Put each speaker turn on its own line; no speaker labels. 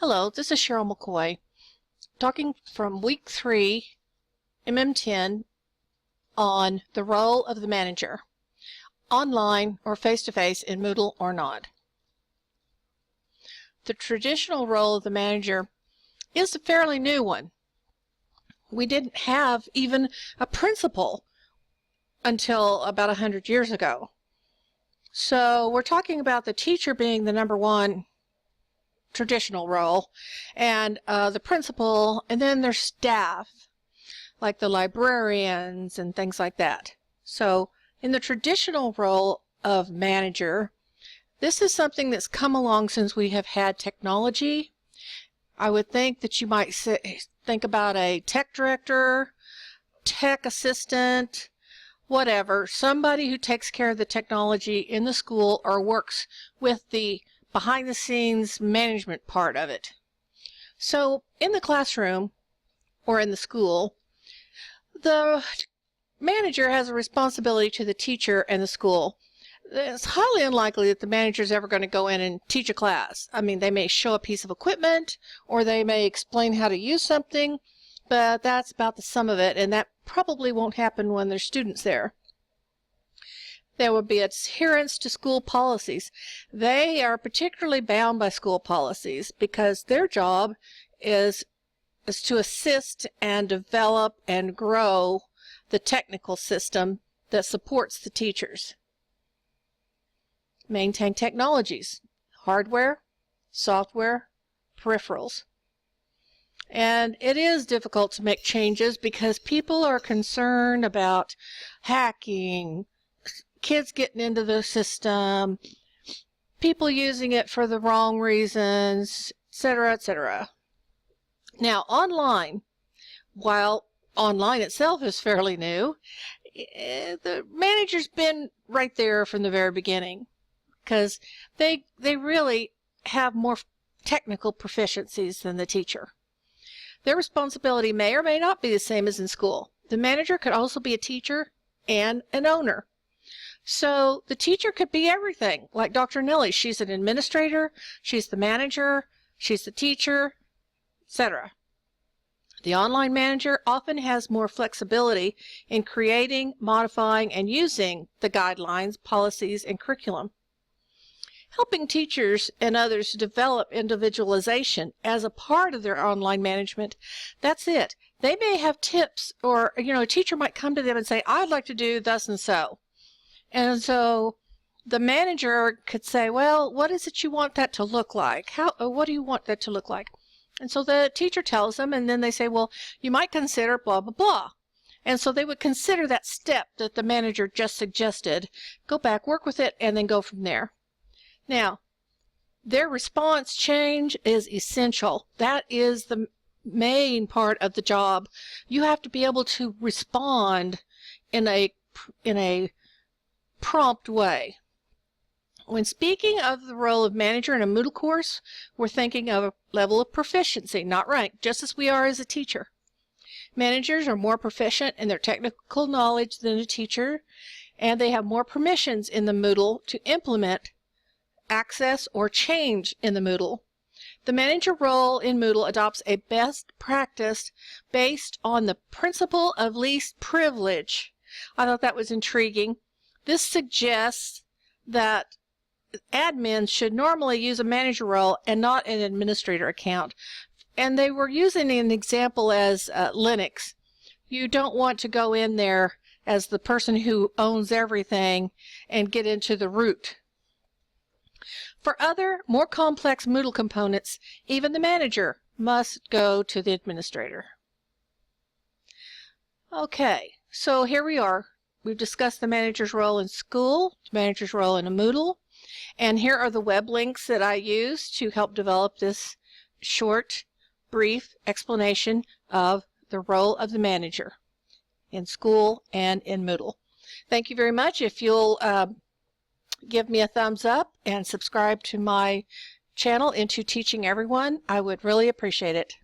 Hello, this is Cheryl McCoy, talking from week 3, MM10, on the role of the manager, online or face-to-face in Moodle or not. The traditional role of the manager is a fairly new one. We didn't have even a principal until about 100 years ago. So we're talking about the teacher being the number one traditional role, and the principal, and then their staff, like the librarians and things like that. So in the traditional role of manager, this is something that's come along since we have had technology. I would think that you might think about a tech director, tech assistant, whatever, somebody who takes care of the technology in the school or works with the behind-the-scenes management part of it. So in the classroom or in the school, the manager has a responsibility to the teacher and the school. It's highly unlikely that the manager is ever going to go in and teach a class. I mean, they may show a piece of equipment or they may explain how to use something, but that's about the sum of it, and that probably won't happen when there's students there. There would be adherence to school policies. They are particularly bound by school policies because their job is to assist and develop and grow the technical system that supports the teachers. Maintain technologies, hardware, software, peripherals. And it is difficult to make changes because people are concerned about hacking, kids getting into the system, people using it for the wrong reasons, etc., etc. Now, online, while online itself is fairly new, the manager's been right there from the very beginning because they really have more technical proficiencies than the teacher. Their responsibility may or may not be the same as in school. The manager could also be a teacher and an owner. So the teacher could be everything, like Dr. Nellie. She's an administrator, she's the manager, she's the teacher, etc. The online manager often has more flexibility in creating, modifying, and using the guidelines, policies, and curriculum. Helping teachers and others develop individualization as a part of their online management, that's it. They may have tips, or a teacher might come to them and say, I'd like to do thus and so. And so the manager could say, well, what is it you want that to look like? What do you want that to look like? And so the teacher tells them, and then they say, well, you might consider blah, blah, blah. And so they would consider that step that the manager just suggested, go back, work with it, and then go from there. Now, their response change is essential. That is the main part of the job. You have to be able to respond in a prompt way. When speaking of the role of manager in a Moodle course, we're thinking of a level of proficiency, not rank, just as we are as a teacher. Managers are more proficient in their technical knowledge than a teacher, and they have more permissions in the Moodle to implement, access, or change in the Moodle. The manager role in Moodle adopts a best practice based on the principle of least privilege. I thought that was intriguing. This suggests that admins should normally use a manager role and not an administrator account. And they were using an example as Linux. You don't want to go in there as the person who owns everything and get into the root. For other, more complex Moodle components, even the manager must go to the administrator. Okay, so here we are. We've discussed the manager's role in school, the manager's role in a Moodle, and here are the web links that I used to help develop this short, brief explanation of the role of the manager in school and in Moodle. Thank you very much. If you'll give me a thumbs up and subscribe to my channel, Into Teaching Everyone, I would really appreciate it.